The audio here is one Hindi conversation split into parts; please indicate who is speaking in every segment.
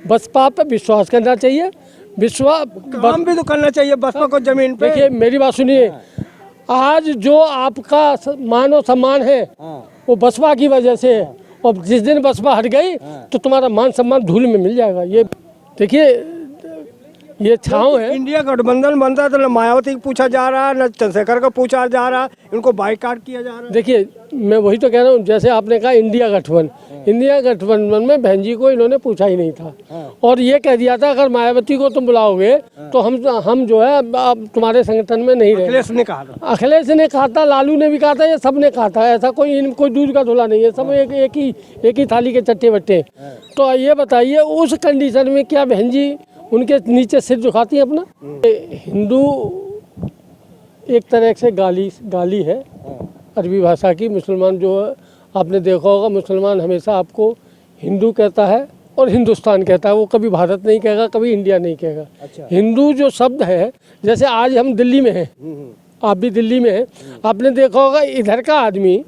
Speaker 1: बसपा पे विश्वास करना चाहिए।
Speaker 2: काम भी तो करना चाहिए बसपा को जमीन पे।
Speaker 1: देखिए मेरी बात सुनिए, आज जो आपका मान और सम्मान है वो बसपा की वजह से है, और जिस दिन बसपा हट गई तो तुम्हारा मान सम्मान धूल में मिल जाएगा। ये देखिए ये छाँव है।
Speaker 2: इंडिया गठबंधन बनता है तो न मायावती को पूछा जा रहा है, न चंद्रशेखर को पूछा जा रहा है, इनको बाइकाट किया जा रहा है।
Speaker 1: देखिए मैं वही तो कह रहा हूँ, जैसे आपने कहा इंडिया गठबंधन में बहन जी को इन्होंने पूछा ही नहीं था, और ये कह दिया था अगर मायावती को तुम बुलाओगे तो हम जो है अब तुम्हारे संगठन में नहीं रहे।
Speaker 2: अखिलेश ने कहा था,
Speaker 1: अखिलेश ने कहा था, लालू ने भी कहा था, ये सब ने कहा था। ऐसा कोई दूध का धुला नहीं है, सब एक ही थाली के चट्टे बट्टे। तो ये बताइए उस कंडीशन में क्या बहन जी उनके नीचे सिर झुकाती है अपना? हिंदू एक तरह से गाली है अरबी भाषा की। मुसलमान जो है आपने देखा होगा, मुसलमान हमेशा आपको हिंदू कहता है और हिंदुस्तान कहता है, वो कभी भारत नहीं कहेगा, कभी इंडिया नहीं कहेगा।
Speaker 2: अच्छा।
Speaker 1: हिंदू जो शब्द है, जैसे आज हम दिल्ली में हैं, आप भी दिल्ली में हैं, आपने देखा होगा इधर का आदमी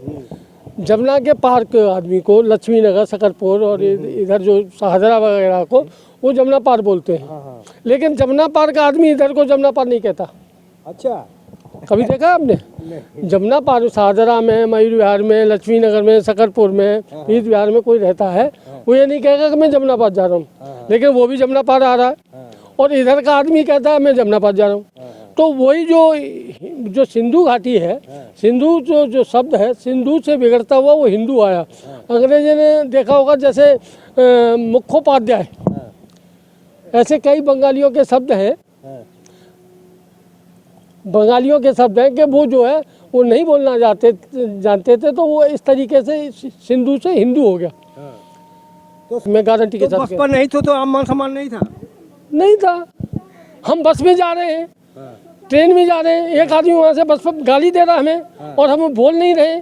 Speaker 1: जमुना के पार के आदमी को लक्ष्मी नगर, सकरपुर और इधर जो शाहजरा वगैरह को वो जमुना पार बोलते हैं। लेकिन जमुना पार का आदमी इधर को जमुना पार नहीं कहता।
Speaker 2: अच्छा,
Speaker 1: कभी देखा आपने? जमुना पार शाहजरा में, मयूर विहार में, लक्ष्मी नगर में, सकरपुर में, ईद विहार में कोई रहता है, वो ये नहीं कहेगा कि मैं जमुना पार जा रहा हूँ, लेकिन वो भी जमुना पार आ रहा है। और इधर का आदमी कहता है मैं जमुना पार जा रहा हूँ। तो वही जो सिंधु घाटी है, सिंधु जो शब्द है, सिंधु से बिगड़ता हुआ वो हिंदू आया। अंग्रेजी ने देखा होगा, जैसे मुखोपाध्याय, ऐसे कई बंगालियों के शब्द हैं, कि वो जो है वो नहीं बोलना जानते थे, तो वो इस तरीके से सिंधु से हिंदू हो गया।
Speaker 2: तो
Speaker 1: मैं गारंटी के साथ
Speaker 2: बसपा नहीं तो मान सम्मान
Speaker 1: नहीं था। हम बस में जा रहे हैं, ट्रेन में जा रहे हैं, एक आदमी वहाँ से बस पर गाली दे रहा हमें, और हम बोल नहीं रहे।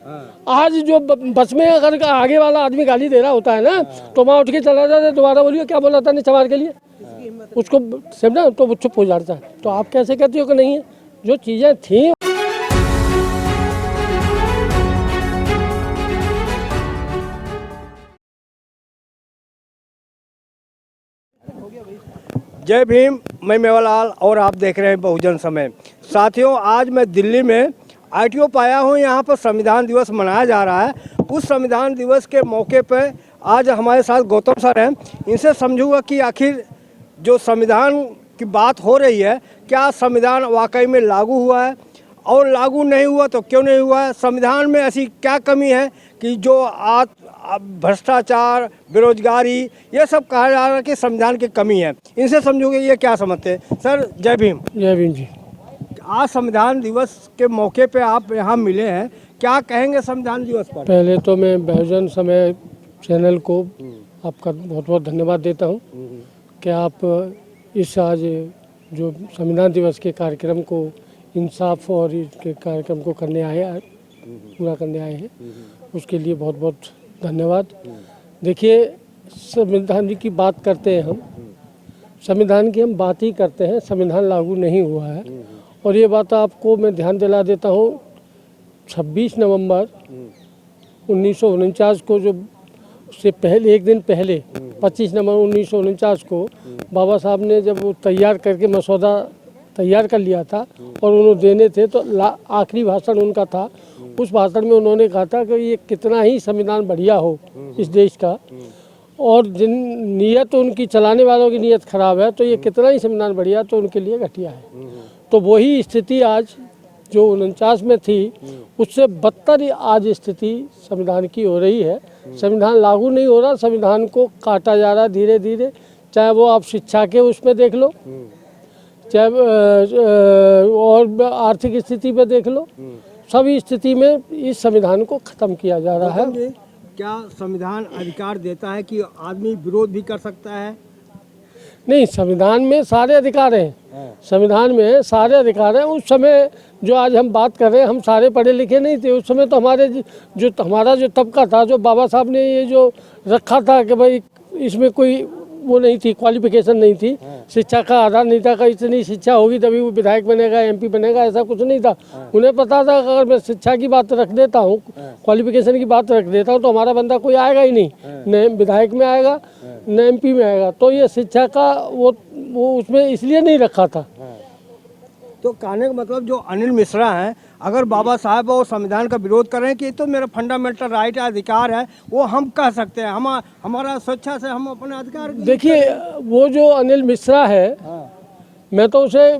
Speaker 1: आज जो बस में अगर आगे वाला आदमी गाली दे रहा होता है ना, तो वहाँ उठ के चला जाता है, दोबारा बोलिए क्या बोला था निचवार के लिए, उसको समझा तो वो चुप हो जाता है। तो आप कैसे कहते हो कि नहीं है? जो चीज़ें थी।
Speaker 2: जय भीम, मैं मेवालाल और आप देख रहे हैं बहुजन समय। साथियों, आज मैं दिल्ली में ITO पाया हूँ। यहाँ पर संविधान दिवस मनाया जा रहा है। उस संविधान दिवस के मौके पर आज हमारे साथ गौतम सर हैं। इनसे समझूंगा कि आखिर जो संविधान की बात हो रही है, क्या संविधान वाकई में लागू हुआ है, और लागू नहीं हुआ तो क्यों नहीं हुआ है? संविधान में ऐसी क्या कमी है कि जो आज भ्रष्टाचार, बेरोजगारी, ये सब कहा जा रहा है कि संविधान की कमी है। इनसे समझोगे ये क्या समझते हैं? सर जय भीम।
Speaker 1: जय भीम जी।
Speaker 2: आज संविधान दिवस के मौके पे आप यहाँ मिले हैं, क्या कहेंगे संविधान दिवस पर?
Speaker 1: पहले तो मैं बहुजन समय चैनल को आपका बहुत बहुत धन्यवाद देता हूँ कि आप इस आज जो संविधान दिवस के कार्यक्रम को इंसाफ और इसके कार्यक्रम को पूरा करने आए हैं, उसके लिए बहुत बहुत धन्यवाद। देखिए, संविधान की बात करते हैं हम, संविधान की हम बात ही करते हैं, संविधान लागू नहीं हुआ है। और ये बात आपको मैं ध्यान दिला देता हूँ, 26 नवंबर 1949 को, जो उससे पहले एक दिन पहले 25 नवंबर 1949 को बाबा साहब ने जब वो तैयार करके मसौदा तैयार कर लिया था और उन्होंने देने थे, तो आखिरी भाषण उनका था। उस भाषण में उन्होंने कहा था कि ये कितना ही संविधान बढ़िया हो इस देश का, और जिन नीयत उनकी चलाने वालों की नीयत खराब है, तो ये कितना ही संविधान बढ़िया तो उनके लिए घटिया है। तो वही स्थिति आज जो 49 में थी, उससे बदतर आज स्थिति संविधान की हो रही है। संविधान लागू नहीं हो रहा, संविधान को काटा जा रहा धीरे धीरे। चाहे वो आप शिक्षा के उसमें देख लो, चाहे और आर्थिक स्थिति पे देख लो, सभी स्थिति में इस संविधान को ख़त्म किया जा रहा है।
Speaker 2: क्या संविधान अधिकार देता है कि आदमी विरोध भी कर सकता है?
Speaker 1: नहीं, संविधान में सारे अधिकार हैं, संविधान में सारे अधिकार हैं। उस समय जो आज हम बात कर रहे हैं, हम सारे पढ़े लिखे नहीं थे। उस समय तो हमारा जो तबका था, जो बाबा साहब ने ये जो रखा था कि भाई इसमें कोई वो नहीं थी, क्वालिफिकेशन नहीं थी, शिक्षा का आधार नहीं था कि इतनी शिक्षा होगी तभी वो विधायक बनेगा, एमपी बनेगा, ऐसा कुछ नहीं था। उन्हें पता था कि अगर मैं शिक्षा की बात रख देता हूँ, क्वालिफिकेशन की बात रख देता हूँ तो हमारा बंदा कोई आएगा ही नहीं, न विधायक में आएगा न एमपी में आएगा। तो ये शिक्षा का वो उसमें इसलिए नहीं रखा था।
Speaker 2: तो कहने का मतलब जो अनिल मिश्रा हैं, अगर बाबा साहब और संविधान का विरोध कर रहे हैं कि ये तो मेरा फंडामेंटल राइट है, अधिकार है, वो हम कह सकते हैं, हमारा स्वेच्छा से हम अपने अधिकार।
Speaker 1: देखिए वो जो अनिल मिश्रा है, मैं तो उसे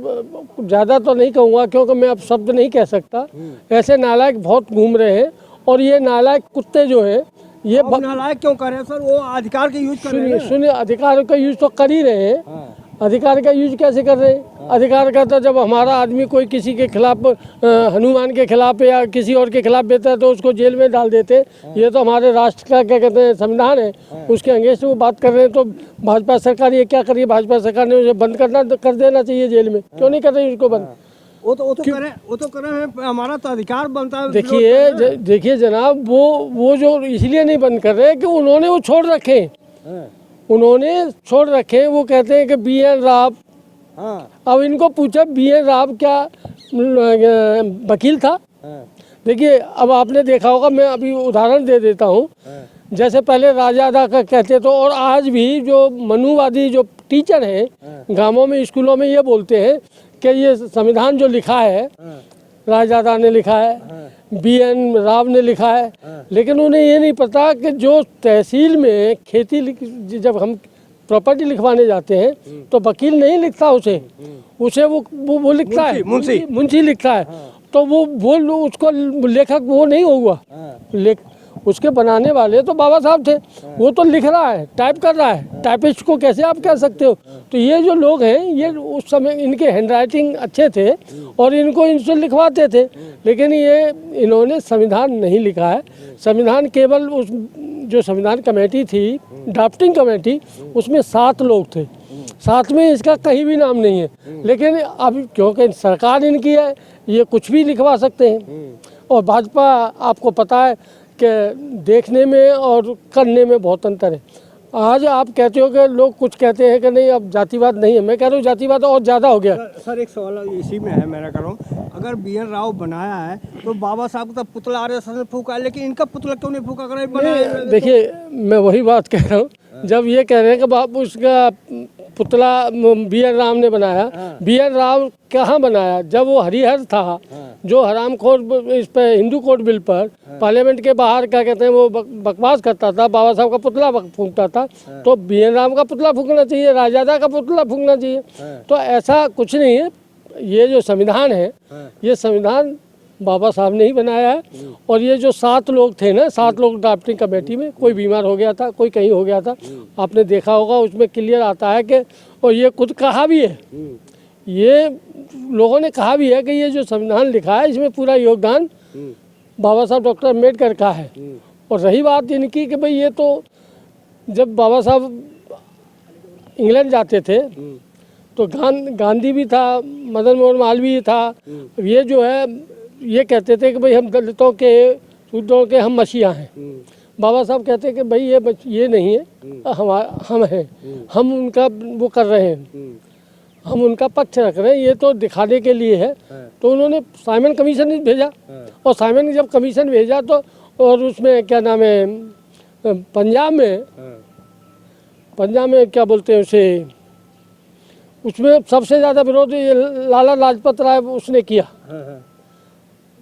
Speaker 1: ज़्यादा तो नहीं कहूँगा क्योंकि मैं अब शब्द नहीं कह सकता। ऐसे नालायक बहुत घूम रहे हैं और ये नालायक कुत्ते जो हैं ये
Speaker 2: नालायक क्यों कर रहे हैं सर? वो अधिकार के यूज कर रहे हैं।
Speaker 1: सुनिए, अधिकार का यूज तो कर ही रहे हैं। अधिकार का यूज कैसे कर रहे हैं? अधिकार का तो जब हमारा आदमी कोई किसी के खिलाफ हनुमान के खिलाफ या किसी और के खिलाफ देता है तो उसको जेल में डाल देते हैं। ये तो हमारे राष्ट्र का क्या कहते हैं संविधान है, उसके अगेंस्ट वो बात कर रहे हैं। तो भाजपा सरकार ये क्या कर रही है? भाजपा सरकार ने उसे बंद कर देना चाहिए जेल में, क्यों नहीं कर रही उसको बंद?
Speaker 2: वो तो करें, हमारा तो अधिकार बनता है।
Speaker 1: देखिए जनाब, वो जो इसलिए नहीं बंद कर रहे कि उन्होंने वो छोड़ रखे, वो कहते हैं कि BN राव। अब इनको पूछा BN राव क्या वकील था? देखिए अब आपने देखा होगा, मैं अभी उदाहरण दे देता हूँ। जैसे पहले राजादा का कहते तो, और आज भी जो मनुवादी जो टीचर हैं गांवों में स्कूलों में ये बोलते हैं कि ये संविधान जो लिखा है राजादा ने लिखा है, BN राव ने लिखा है, लेकिन उन्हें ये नहीं पता कि जो तहसील में खेती जब हम प्रॉपर्टी लिखवाने जाते हैं तो वकील नहीं लिखता उसे वो लिखता है, मुंशी लिखता है। तो वो उसको लेखक वो नहीं होगा, उसके बनाने वाले तो बाबा साहब थे। वो तो लिख रहा है, टाइप कर रहा है, टाइपिस्ट को कैसे आप कह सकते हो? तो ये जो लोग हैं ये उस समय इनके हैंडराइटिंग अच्छे थे और इनसे लिखवाते थे, लेकिन ये इन्होंने संविधान नहीं लिखा है। संविधान केवल उस जो संविधान कमेटी थी, ड्राफ्टिंग कमेटी, उसमें 7 लोग थे, 7 में इसका कहीं भी नाम नहीं है। लेकिन अब क्योंकि सरकार इनकी है, ये कुछ भी लिखवा सकते हैं। और भाजपा आपको पता है कि देखने में और करने में बहुत अंतर है। आज आप कहते हो कि लोग कुछ कहते हैं कि नहीं अब जातिवाद नहीं है, मैं कह रहा हूँ जातिवाद और ज़्यादा हो गया।
Speaker 2: सर एक सवाल इसी में है, मैं कह रहा हूँ अगर BN राव बनाया है तो बाबा साहब का पुतला RSS ने फूका है, लेकिन इनका पुतला क्यों नहीं फूका? अगर
Speaker 1: देखिए मैं वही बात कह रहा हूँ, जब ये कह रहे हैं कि बाबू उसका पुतला BN राव ने बनाया, BN राव कहाँ बनाया? जब वो हरिहर था, जो हरामखोर इस पे हिंदू कोड बिल पर पार्लियामेंट के बाहर क्या कहते हैं वो बकवास करता था, बाबा साहब का पुतला फूंकता था, तो BN राव का पुतला फूंकना चाहिए, राजादा का पुतला फूंकना चाहिए। तो ऐसा कुछ नहीं है। ये जो संविधान है, ये संविधान बाबा साहब ने ही बनाया है। और ये जो 7 लोग थे ना, 7 लोग ड्राफ्टिंग कमेटी में, कोई बीमार हो गया था, कोई कहीं हो गया था, आपने देखा होगा, उसमें क्लियर आता है कि, और ये खुद कहा भी है, ये लोगों ने कहा भी है कि ये जो संविधान लिखा है इसमें पूरा योगदान बाबा साहब डॉक्टर अम्बेडकर का है। और रही बात इनकी कि भाई ये तो जब बाबा साहब इंग्लैंड जाते थे तो गांधी भी था, मदन मोहन मालवीय था, ये जो है ये कहते थे कि भाई हम दलितों के शूद्रों के हम मसीहा हैं। बाबा साहब कहते हैं कि भाई ये नहीं है, हम हैं, हम उनका वो कर रहे हैं, हम उनका पक्ष रख रहे हैं, ये तो दिखाने के लिए है। तो उन्होंने साइमन कमीशन भेजा, और साइमन ने जब कमीशन भेजा तो, और उसमें क्या नाम है, पंजाब में क्या बोलते हैं उसे, उसमें सबसे ज़्यादा विरोध ये लाला लाजपत राय उसने किया।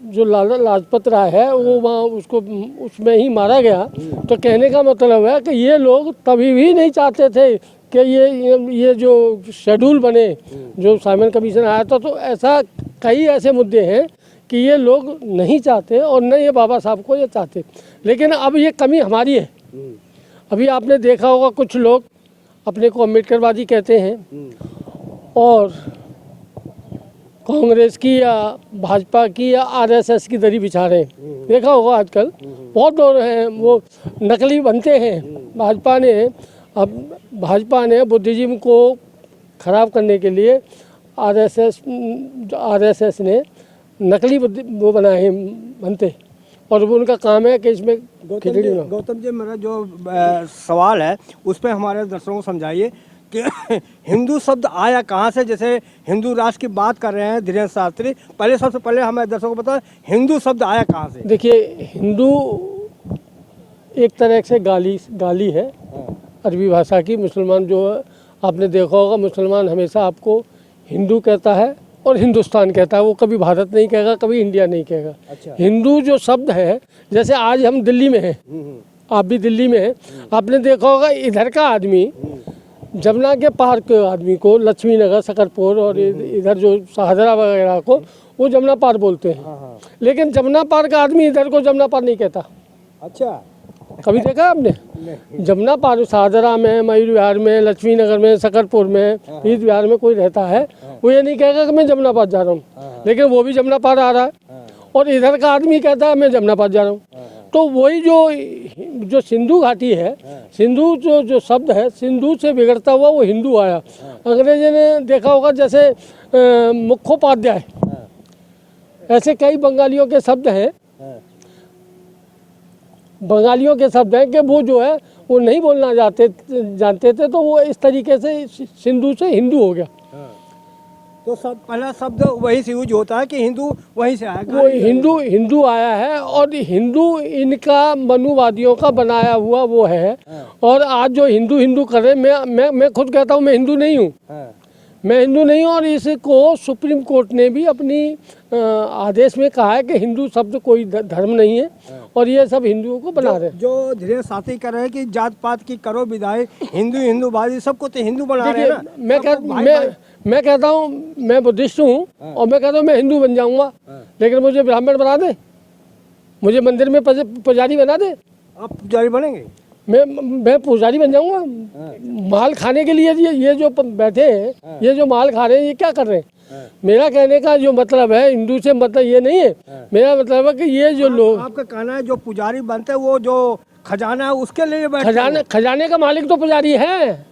Speaker 1: जो लाला लाजपत राय है वो वहाँ उसको उसमें ही मारा गया। तो कहने का मतलब है कि ये लोग तभी भी नहीं चाहते थे कि ये जो शेड्यूल बने, जो साइमन कमीशन आया था। तो ऐसा कई ऐसे मुद्दे हैं कि ये लोग नहीं चाहते और न ये बाबा साहब को ये चाहते। लेकिन अब ये कमी हमारी है। अभी आपने देखा होगा कुछ लोग अपने को अम्बेडकरवादी कहते हैं और कांग्रेस की या भाजपा की या RSS की दरी बिछा रहे हैं। देखा होगा आजकल बहुत लोग हैं वो नकली बनते हैं। भाजपा ने बुद्धिज्म को ख़राब करने के लिए RSS ने नकली वो बनाए हैं बनते, और वो उनका काम है कि इसमें खिचड़ी ना हो।
Speaker 2: गौतम जी मेरा जो सवाल है उस पर हमारे दर्शकों को समझाइए कि हिंदू शब्द आया कहाँ से। जैसे हिंदू राष्ट्र की बात कर रहे हैं धीरेन्द्र शास्त्री, पहले सबसे पहले हमारे दर्शकों को बताओ हिंदू शब्द आया कहाँ से।
Speaker 1: देखिए, हिंदू एक तरह से गाली है अरबी भाषा की। मुसलमान जो है, आपने देखा होगा, मुसलमान हमेशा आपको हिंदू कहता है और हिंदुस्तान कहता है, वो कभी भारत नहीं कहेगा, कभी इंडिया नहीं कहेगा।
Speaker 2: अच्छा।
Speaker 1: हिंदू जो शब्द है, जैसे आज हम दिल्ली में हैं, आप भी दिल्ली में हैं, आपने देखा होगा इधर का आदमी जमुना के पार के आदमी को लक्ष्मी नगर, सकरपुर और इधर जो शाहजरा वगैरह को वो जमुना पार बोलते हैं। लेकिन जमुना पार का आदमी इधर को जमुना पार नहीं कहता।
Speaker 2: अच्छा,
Speaker 1: कभी देखा आपने? जमुना पार शाहजरा में, मयूर विहार में, लक्ष्मी नगर में, सकरपुर में, ईद विहार में कोई रहता है, वो ये नहीं कहेगा कि मैं जमुना पार जा रहा हूँ, लेकिन वो भी जमुना पार आ रहा है। और इधर का आदमी कहता है मैं जमुना पार जा रहा हूँ। तो वही जो सिंधु घाटी है, सिंधु जो शब्द है, सिंधु से बिगड़ता हुआ वो हिंदू आया। अंग्रेजी ने देखा होगा, जैसे मुखोपाध्याय, ऐसे कई बंगालियों के शब्द हैं, बंगालियों के शब्द हैं कि वो जो है वो नहीं बोलना जानते थे, तो वो इस तरीके से सिंधु से हिंदू हो गया।
Speaker 2: तो पहला शब्द वही से यूज होता है कि हिंदू वहीं से आया।
Speaker 1: वो हिंदू आया है, और हिंदू इनका मनुवादियों का बनाया हुआ वो है। और आज जो हिंदू कर रहे हैं, मैं खुद कहता हूँ मैं हिंदू नहीं हूँ, मैं हिंदू नहीं हूँ। और इसको सुप्रीम कोर्ट ने भी अपनी आदेश में कहा है कि हिंदू शब्द कोई धर्म नहीं है, और ये सब हिंदुओं को बना रहे हैं।
Speaker 2: जो धीरे साथी कर रहे हैं कि जात पात की करो विदाई, हिंदूवादी सबको तो हिंदू बना रहे हैं ना।
Speaker 1: मैं कहता हूँ मैं बुद्धिस्ट हूँ, और मैं कहता हूँ मैं हिंदू बन जाऊँगा, लेकिन मुझे ब्राह्मण बना दे, मुझे मंदिर में पुजारी बना दे।
Speaker 2: आप पुजारी बनेंगे?
Speaker 1: मैं पुजारी बन जाऊँगा। माल खाने के लिए ये जो बैठे हैं, ये जो माल खा रहे हैं, ये क्या कर रहे हैं? मेरा कहने का जो मतलब है, हिंदू से मतलब ये नहीं है, मेरा मतलब है कि ये जो लोग,
Speaker 2: आपका कहना है जो पुजारी बनते हैं वो जो खजाना है उसके लिए बैठे,
Speaker 1: खजाने का मालिक तो पुजारी है।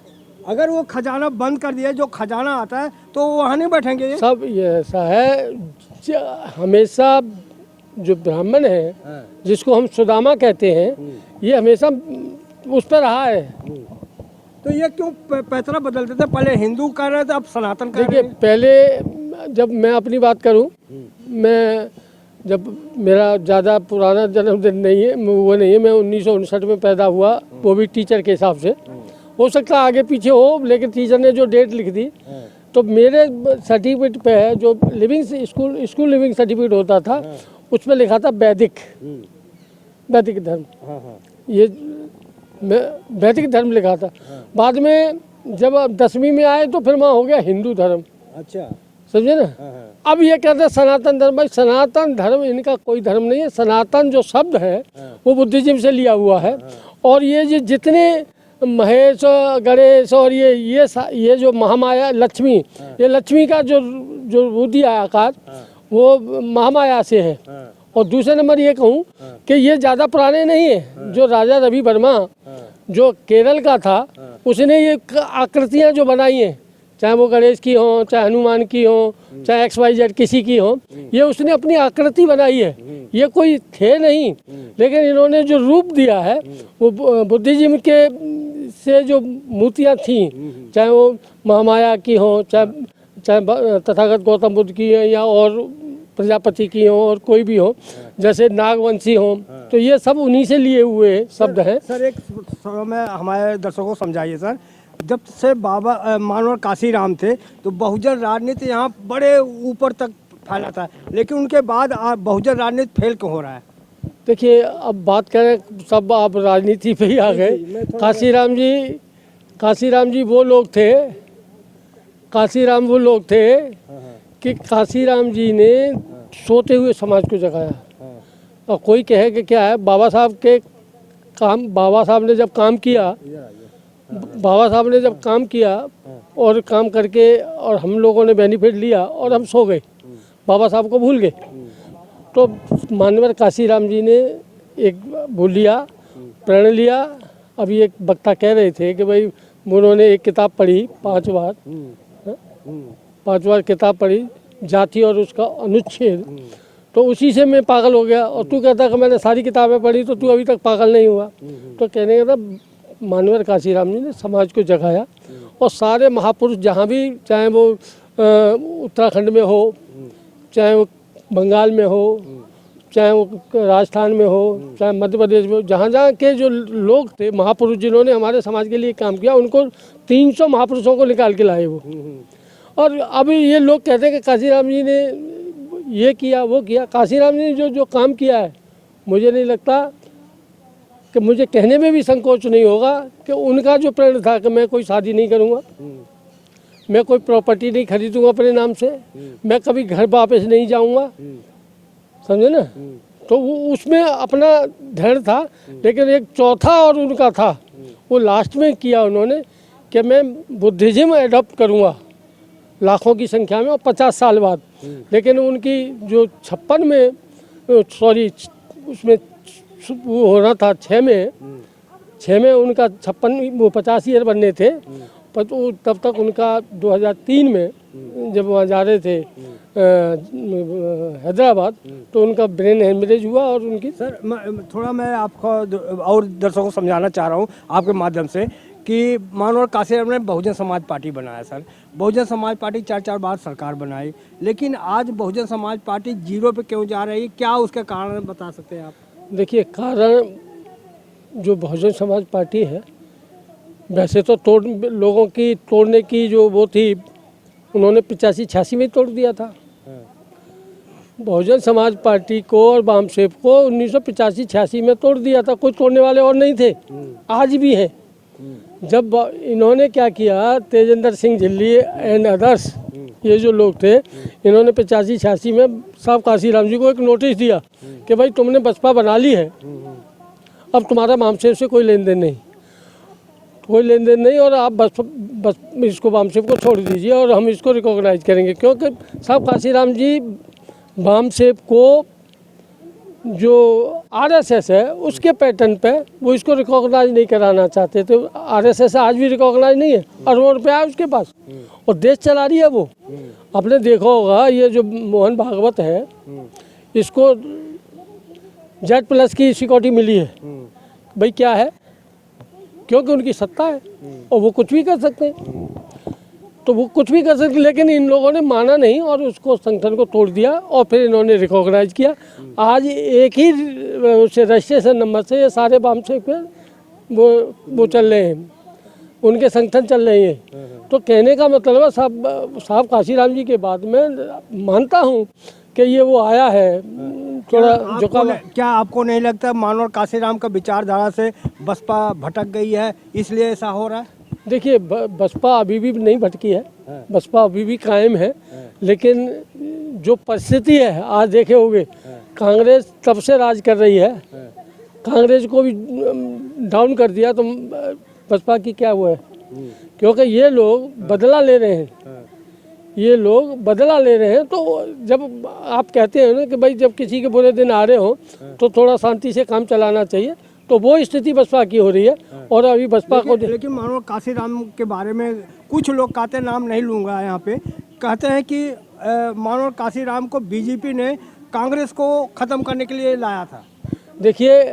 Speaker 2: अगर वो खजाना बंद कर दिया, जो खजाना आता है, तो वो वहाँ नहीं बैठेंगे।
Speaker 1: सब ये ऐसा है, हमेशा जो ब्राह्मण है, जिसको हम सुदामा कहते हैं, ये हमेशा उस पर रहा है।
Speaker 2: तो ये क्यों पैतरा बदलते थे? पहले हिंदू कर रहे थे, अब सनातन कर रहे हैं।
Speaker 1: देखिए, पहले जब मैं अपनी बात करूं, मैं जब मेरा ज़्यादा पुराना जन्मदिन नहीं है, वो नहीं है, मैं 1959 में पैदा हुआ, वो भी टीचर के हिसाब से। हो सकता है आगे पीछे हो, लेकिन टीचर ने जो डेट लिख दी, तो मेरे सर्टिफिकेट पे है जो स्कूल लिविंग सर्टिफिकेट होता था, उसमें लिखा था वैदिक धर्म। ये वैदिक धर्म लिखा था। बाद में जब 10वीं में आए तो फिर वहाँ हो गया हिंदू धर्म।
Speaker 2: अच्छा,
Speaker 1: समझे ना? अब ये कहते हैं सनातन धर्म। भाई, सनातन धर्म इनका कोई धर्म नहीं है। सनातन जो शब्द है वो बुद्धिज्म से लिया हुआ है। और ये जितने महेश, गणेश और ये जो महामाया लक्ष्मी, ये लक्ष्मी का जो रूदी आकार, वो महामाया से है। और दूसरे नंबर ये कहूँ कि ये ज़्यादा पुराने नहीं है। जो राजा रवि वर्मा जो केरल का था, उसने ये आकृतियाँ जो बनाई हैं, चाहे वो गणेश की हो, चाहे हनुमान की हो, चाहे XYZ किसी की हो, ये उसने अपनी आकृति बनाई है। ये कोई थे नहीं, लेकिन इन्होंने जो रूप दिया है वो बुद्धिज्म के से जो मूर्तियाँ थीं, चाहे वो महामाया की हो, चाहे तथागत गौतम बुद्ध की हो, या और प्रजापति की हो, और कोई भी हो, जैसे नागवंशी हो, तो ये सब उन्हीं से लिए हुए शब्द हैं।
Speaker 2: सर एक में हमारे दर्शकों को समझाइए सर, जब से बाबा मानवर काशीराम थे तो बहुजन राजनीति यहाँ बड़े ऊपर तक फैला था, लेकिन उनके बाद बहुजन राजनीति फेल क्यों हो रहा है?
Speaker 1: देखिए, अब बात करें, सब आप राजनीति पे ही आ गए। काशीराम जी वो लोग थे, कि काशीराम जी ने सोते हुए समाज को जगाया। और कोई कहे कि क्या है, बाबा साहब ने जब काम किया और काम करके, और हम लोगों ने बेनिफिट लिया और हम सो गए, बाबा साहब को भूल गए। तो मानवर काशीराम जी ने एक भूल लिया, प्रण लिया। अभी एक वक्ता कह रहे थे कि भाई उन्होंने एक किताब पढ़ी 5 बार किताब पढ़ी, जाति और उसका अनुच्छेद। तो उसी से मैं पागल हो गया। और तू कहता कि मैंने सारी किताबें पढ़ी तो तू अभी तक पागल नहीं हुआ। तो कहने का था मानवर काशीराम जी ने समाज को जगाया और सारे महापुरुष जहाँ भी, चाहे वो उत्तराखंड में हो, चाहे वो बंगाल में हो, चाहे वो राजस्थान में हो, चाहे मध्य प्रदेश में हो, जहाँ जहाँ के जो लोग थे महापुरुष जिन्होंने हमारे समाज के लिए काम किया, उनको 300 महापुरुषों को निकाल के लाए वो। और अभी ये लोग कहते हैं कि काशीराम जी ने ये किया वो किया। काशीराम जी ने जो काम किया है, मुझे नहीं लगता कि, मुझे कहने में भी संकोच नहीं होगा कि उनका जो प्रण था कि मैं कोई शादी नहीं करूँगा, मैं कोई प्रॉपर्टी नहीं खरीदूंगा अपने नाम से, मैं कभी घर वापस नहीं जाऊंगा, समझे ना। तो वो उसमें अपना धैर्य था। लेकिन एक चौथा और उनका था, वो लास्ट में किया उन्होंने कि मैं बुद्धिज्म एडॉप्ट करूंगा लाखों की संख्या में और 50 साल बाद। लेकिन उनकी जो 56 में, सॉरी उसमें वो होना था 6 में उनका 50 ईयर बनने थे, पर तो तब तक उनका 2003 में जब वहाँ जा रहे थे हैदराबाद, तो उनका ब्रेन हेमरेज हुआ और उनकी।
Speaker 2: सर थोड़ा मैं आपको और दर्शकों को समझाना चाह रहा हूँ आपके माध्यम से कि मानवर काशीराम ने बहुजन समाज पार्टी बनाया। सर बहुजन समाज पार्टी 4 बार सरकार बनाई, लेकिन आज बहुजन समाज पार्टी जीरो पे क्यों जा रही है, क्या उसके कारण बता सकते हैं आप?
Speaker 1: देखिए, कारण जो बहुजन समाज पार्टी है, वैसे तो लोगों की तोड़ने की जो वो थी, उन्होंने 85-86 में तोड़ दिया था बहुजन समाज पार्टी को और वामसेप को। 1985-86 में तोड़ दिया था, कोई तोड़ने वाले और नहीं थे, आज भी है। जब इन्होंने क्या किया, तेजेंद्र सिंह झिल्ली एंड अदर्स, ये जो लोग थे, इन्होंने 85-86 में साहब काशीराम जी को एक नोटिस दिया कि भाई तुमने बसपा बना ली है, अब तुम्हारा वामसेप से कोई लेन देन नहीं, कोई लेन देन नहीं, और आप बस इसको वामसेप को छोड़ दीजिए और हम इसको रिकॉग्नाइज करेंगे। क्योंकि साहब काशीराम जी वामसेप को जो आरएसएस है उसके पैटर्न पे वो इसको रिकॉग्नाइज नहीं कराना चाहते थे। आरएसएस आज भी रिकॉग्नाइज नहीं है, अरबों रुपया है उसके पास और देश चला रही है वो। आपने देखा होगा ये जो मोहन भागवत है, इसको Z+ की सिक्योरिटी मिली है। भाई क्या है, क्योंकि उनकी सत्ता है और वो कुछ भी कर सकते हैं, तो वो कुछ भी कर सकते। लेकिन इन लोगों ने माना नहीं और उसको संगठन को तोड़ दिया और फिर इन्होंने रिकॉग्नाइज किया। आज एक ही रजिस्ट्रेशन नंबर से ये सारे वामसेप पे वो चल रहे हैं, उनके संगठन चल रहे हैं। तो कहने का मतलब है साहब काशीराम जी के बाद में मानता हूँ कि ये वो आया है थोड़ा झुकाव।
Speaker 2: क्या आपको नहीं लगता मानवर काशीराम का विचारधारा से बसपा भटक गई है, इसलिए ऐसा हो रहा है?
Speaker 1: देखिए, बसपा अभी भी नहीं भटकी है, बसपा अभी भी कायम है। लेकिन जो परिस्थिति है, आज देखे होंगे कांग्रेस तब से राज कर रही है, कांग्रेस को भी डाउन कर दिया, तो बसपा की क्या हुआ है? क्योंकि ये लोग बदला ले रहे हैं, ये लोग बदला ले रहे हैं। तो जब आप कहते हैं ना कि भाई जब किसी के बुरे दिन आ रहे हो तो थोड़ा शांति से काम चलाना चाहिए, तो वो स्थिति बसपा की हो रही है। और अभी बसपा को
Speaker 2: लेकिन मानवर काशीराम के बारे में कुछ लोग कहते हैं, नाम नहीं लूँगा यहाँ पे, कहते हैं कि मानवर काशीराम को बीजेपी ने कांग्रेस को ख़त्म करने के लिए लाया था।
Speaker 1: देखिए,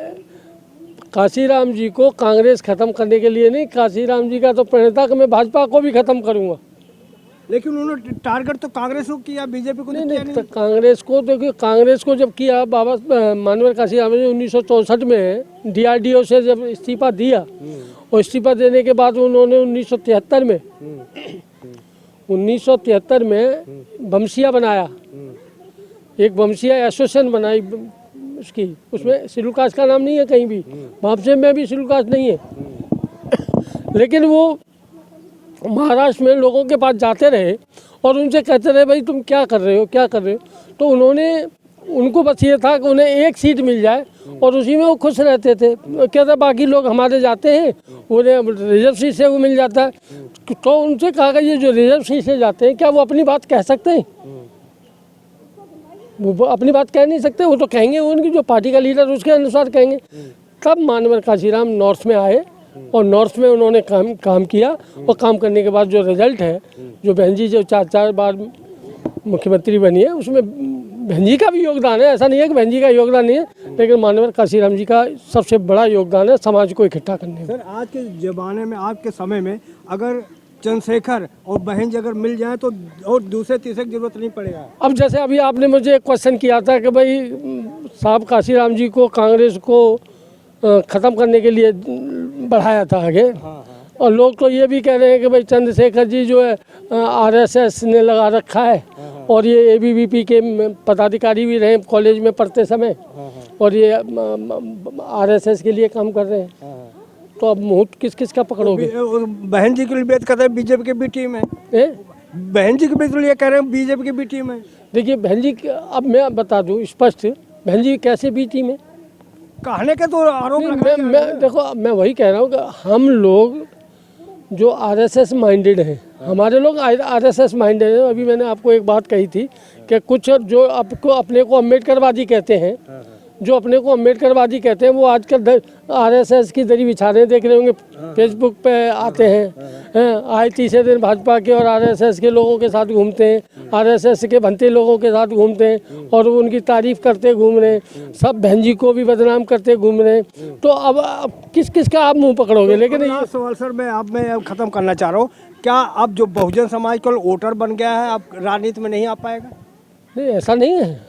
Speaker 1: काशीराम जी को कांग्रेस ख़त्म करने के लिए नहीं, काशीराम जी का तो प्रणेता कि मैं भाजपा को भी ख़त्म करूँगा।
Speaker 2: लेकिन उन्होंने टारगेट तो कांग्रेस को किया, बीजेपी को
Speaker 1: नहीं। तो कांग्रेस को, देखिए कांग्रेस को जब किया बाबा मानवर काशीराम ने 1964 में DRDO से जब इस्तीफा दिया, और इस्तीफा देने के बाद उन्होंने 1973 में वंशिया बनाया, एक वंशिया एसोसिएशन बनाई उसकी, उसमें शेड्यूल कास्ट का नाम नहीं है कहीं भी, वामसेप में भी शेड्यूल कास्ट नहीं है। लेकिन वो महाराष्ट्र में लोगों के पास जाते रहे और उनसे कहते रहे भाई तुम क्या कर रहे हो, क्या कर रहे हो। तो उनको बस ये था कि उन्हें एक सीट मिल जाए और उसी में वो खुश रहते थे। कहते बाकी लोग हमारे जाते हैं, उन्हें रिजर्व सीट से वो मिल जाता है। तो उनसे कहा कि ये जो रिजर्व सीट से जाते हैं, क्या वो अपनी बात कह सकते हैं? वो अपनी बात कह नहीं सकते, वो तो कहेंगे उनकी जो पार्टी का लीडर उसके अनुसार कहेंगे। तब मानवर काशीराम नॉर्थ में आए और नॉर्थ में उन्होंने काम किया, और काम करने के बाद जो रिजल्ट है, जो बहन जी जो 4 बार मुख्यमंत्री बनी है, उसमें बहन जी का भी योगदान है, ऐसा नहीं है कि बहन जी का योगदान नहीं है, लेकिन माननीय काशीराम जी का सबसे बड़ा योगदान है समाज को इकट्ठा करने में।
Speaker 2: सर आज के ज़माने में, आज के समय में अगर चंद्रशेखर और बहन जी अगर मिल जाए तो और दूसरे तीसरे की जरूरत नहीं पड़ेगा।
Speaker 1: अब जैसे अभी आपने मुझे एक क्वेश्चन किया था कि भाई साहब काशीराम जी को कांग्रेस को ख़त्म करने के लिए बढ़ाया था आगे, और लोग तो ये भी कह रहे हैं कि भाई चंद्रशेखर जी जो है आरएसएस ने लगा रखा है, और ये एबीवीपी के पदाधिकारी भी रहे कॉलेज में पढ़ते समय, और ये आरएसएस के लिए काम कर रहे हैं। तो अब मुँह किस किस का पकड़ोगे?
Speaker 2: और बहन जी के लिए बात करते हैं, बीजेपी की बी टीम है। बहन जी के भी तो ये कह रहे हैं बीजेपी की बी टीम है।
Speaker 1: देखिए बहन जी, अब मैं बता दूं स्पष्ट, बहन जी कैसे बी टीम है
Speaker 2: कहने के तो आरोप लगाए जा रहे हैं।
Speaker 1: देखो मैं वही कह रहा हूँ कि हम लोग जो आरएसएस माइंडेड हैं, हमारे लोग आरएसएस माइंडेड हैं। अभी मैंने आपको एक बात कही थी कि कुछ जो आपको अपने को अम्बेडकरवादी कहते हैं, जो अपने को अम्बेडकरवादी कहते हैं, वो आजकल आरएसएस की दरी बिछा रहे हैं। देख रहे होंगे फेसबुक पे आते हैं, आए तीसरे दिन भाजपा के और आरएसएस के लोगों के साथ घूमते हैं, आरएसएस के भंते लोगों के साथ घूमते हैं और उनकी तारीफ करते घूम रहे हैं, सब बहन जी को भी बदनाम करते घूम रहे हैं। तो अब किस किस का आप मुंह पकड़ोगे? लेकिन
Speaker 2: ये सवाल सर मैं ख़त्म करना चाह रहा हूँ, क्या अब जो बहुजन समाज को वोटर बन गया है अब राजनीति में नहीं आ पाएगा?
Speaker 1: नहीं, ऐसा नहीं है।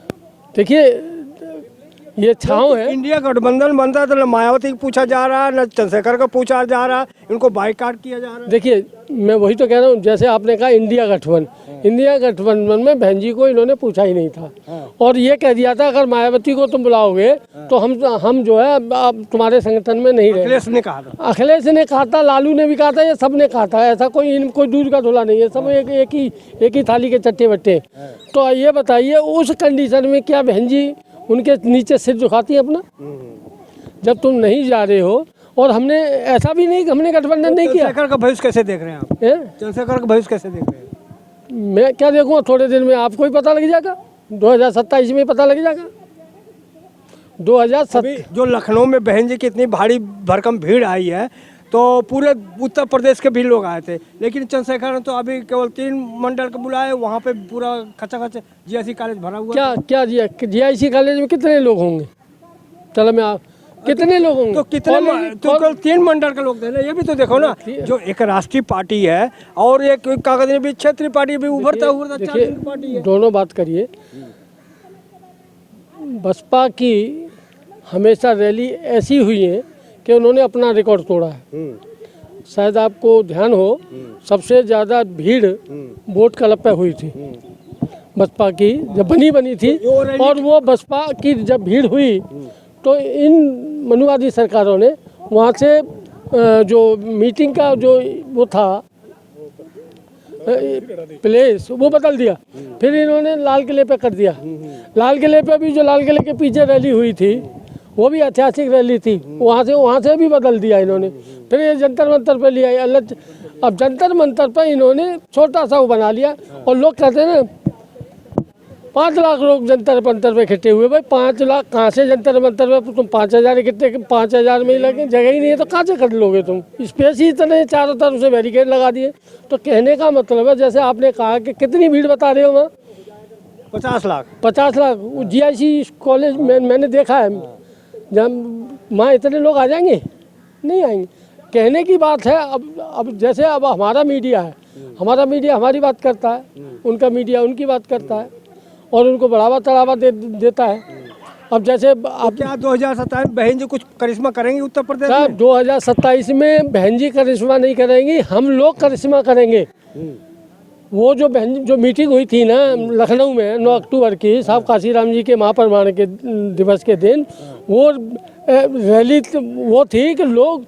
Speaker 1: देखिए ये छाँव है।
Speaker 2: इंडिया गठबंधन बनता है तो न मायावती को पूछा जा रहा है, न चंद्रशेखर को पूछा जा रहा है, इनको बाइकाट किया जा रहा है।
Speaker 1: देखिए मैं वही तो कह रहा हूँ, जैसे आपने कहा इंडिया गठबंधन में बहन जी को इन्होंने पूछा ही नहीं था, और ये कह दिया था अगर मायावती को तुम बुलाओगे तो हम जो है अब तुम्हारे संगठन में नहीं रहे।
Speaker 2: अखिलेश ने कहा था,
Speaker 1: अखिलेश ने कहा था, लालू ने भी कहा था, ये सब ने कहा था। ऐसा कोई दूध का धुला नहीं है, सब एक ही थाली के चट्टे बट्टे। तो ये बताइए उस कंडीशन में क्या बहन जी उनके नीचे सिर झुकाती है अपना? जब तुम नहीं जा रहे हो, और हमने ऐसा भी नहीं कि हमने गठबंधन नहीं किया।
Speaker 2: चंद्रशेखर का भविष्य कैसे देख रहे हैं आप? चंद्रशेखर का भविष्य कैसे देख रहे हैं?
Speaker 1: मैं क्या देखूँगा, थोड़े दिन में आपको ही पता लग जाएगा, 2027 में पता लग जाएगा। 2027
Speaker 2: जो लखनऊ में बहन जी की इतनी भारी भरकम भीड़ आई है, तो पूरे उत्तर प्रदेश के भी लोग आए थे, लेकिन चंद्रशेखर ने तो अभी केवल 3 मंडल को बुलाए, वहाँ पे पूरा खचा जीआईसी कॉलेज भरा हुआ। क्या
Speaker 1: जीआईसी कॉलेज में कितने लोग होंगे? चलो मैं कितने लोग होंगे?
Speaker 2: तो कितने तो केवल 3 मंडल के लोग थे ना, ये भी तो देखो ना, जो एक राष्ट्रीय पार्टी है और एक कागज में भी क्षेत्रीय पार्टी भी उभरता पार्टी है।
Speaker 1: दोनों बात करिए। बसपा की हमेशा रैली ऐसी हुई है कि उन्होंने अपना रिकॉर्ड तोड़ा है। शायद आपको ध्यान हो, सबसे ज़्यादा भीड़ वोट क्लब पे हुई थी बसपा की, जब बनी थी। और वो बसपा की जब भीड़ हुई तो इन मनुवादी सरकारों ने वहाँ से जो मीटिंग का जो वो था प्लेस, वो बदल दिया। फिर इन्होंने लाल किले पे कर दिया। लाल किले पे भी जो लाल किले के पीछे रैली हुई थी, वो भी ऐतिहासिक रैली थी, वहाँ से भी बदल दिया इन्होंने। फिर ये जंतर मंतर पे लिया। अब जंतर मंतर पे इन्होंने छोटा सा वो बना लिया, और लोग कहते हैं ना 5 लाख लोग जंतर मंतर पे इकट्ठे हुए। भाई 5 लाख कहाँ से जंतर मंतर पे? तुम 5000 इकट्ठे, 5000 में ही लगे, जगह ही नहीं है तो कहाँ से कर लोगे तुम? स्पेस ही इतने चारों तरफ से बैरिकेड लगा दिए। तो कहने का मतलब है, जैसे आपने कहा कि कितनी भीड़ बता रहे हो वहाँ?
Speaker 2: 50 लाख।
Speaker 1: जीआईसी कॉलेज में मैंने देखा है, जब वहाँ इतने लोग आ जाएंगे? नहीं आएंगे। कहने की बात है। अब जैसे अब हमारा मीडिया है, हमारी बात करता है, उनका मीडिया उनकी बात करता है, और उनको बढ़ावा चढ़ावा देता है। अब जैसे अब
Speaker 2: क्या 2027 बहन जी कुछ करिश्मा करेंगी उत्तर प्रदेश में?
Speaker 1: 2027 में बहन जी करिश्मा नहीं करेंगी, हम लोग करिश्मा करेंगे। वो जो मीटिंग हुई थी ना लखनऊ में 9 अक्टूबर की, साहब काशीराम जी के महापरिनिर्वाण के दिवस के दिन, वो रैली वो थी कि लोग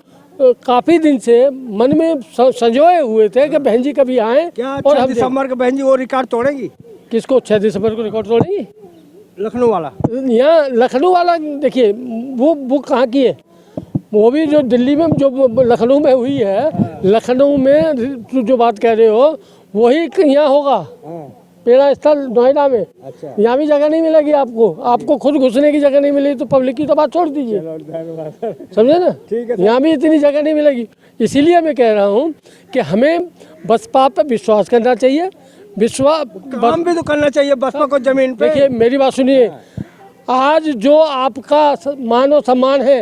Speaker 1: काफ़ी दिन से मन में संजोए हुए थे कि बहन जी कभी आए।
Speaker 2: और 6 दिसंबर को बहन जी वो रिकॉर्ड तोड़ेंगी?
Speaker 1: किसको 6 दिसंबर को रिकॉर्ड तोड़ेंगी?
Speaker 2: लखनऊ वाला। यहाँ
Speaker 1: लखनऊ वाला देखिए, वो कहाँ की है? वो भी जो दिल्ली में, जो लखनऊ में हुई है, लखनऊ में जो बात कह रहे हो वही यहाँ होगा, पेड़ा स्थल नोएडा में। अच्छा। यहाँ भी जगह नहीं मिलेगी आपको खुद घुसने की जगह नहीं मिलेगी, तो पब्लिक की तो बात छोड़ दीजिए, समझे ना? ठीक है। यहाँ भी इतनी जगह नहीं मिलेगी। इसीलिए मैं कह रहा हूँ कि हमें बसपा पर विश्वास करना चाहिए। विश्वास
Speaker 2: काम भी तो करना चाहिए बसपा को जमीन पे।
Speaker 1: देखिए मेरी बात सुनिए, आज जो आपका मान और सम्मान है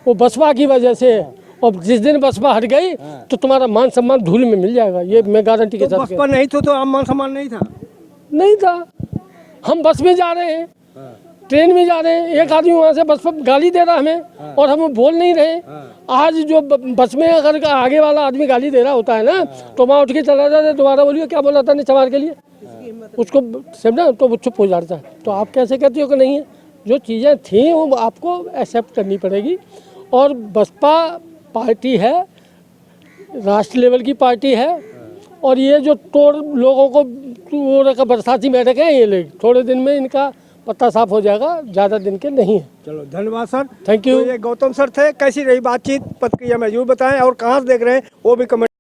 Speaker 1: वो बसपा की वजह से है, और जिस दिन बसपा हट गई तो तुम्हारा मान सम्मान धूल में मिल जाएगा, ये मैं गारंटी के
Speaker 2: तो
Speaker 1: साथ
Speaker 2: बसपा नहीं तो आप मान सम्मान नहीं था।
Speaker 1: नहीं था। हम बस में जा रहे हैं, ट्रेन में जा रहे हैं, एक आदमी वहाँ से बस पर गाली दे रहा हमें और हम बोल नहीं रहे। आज जो बस में अगर आगे वाला आदमी गाली दे रहा होता है ना तो वहाँ उठ के चला जाता है, दोबारा बोलिए क्या बोला था ने चमार के लिए, उसको समझा तो वो चुप हो जाता है। तो आप कैसे कहते हो कि नहीं है? जो चीज़ें थी वो आपको एक्सेप्ट करनी पड़ेगी। और बसपा पार्टी है, राष्ट्र लेवल की पार्टी है, और ये जो तोड़ लोगों को का बरसाती बैठक है, ये लोग थोड़े दिन में इनका पत्ता साफ हो जाएगा, ज़्यादा दिन के नहीं है।
Speaker 2: चलो धन्यवाद सर,
Speaker 1: थैंक यू।
Speaker 2: तो ये गौतम सर थे। कैसी रही बातचीत, प्रतिक्रिया में जरूर बताएं, और कहाँ से देख रहे हैं वो भी कमेंट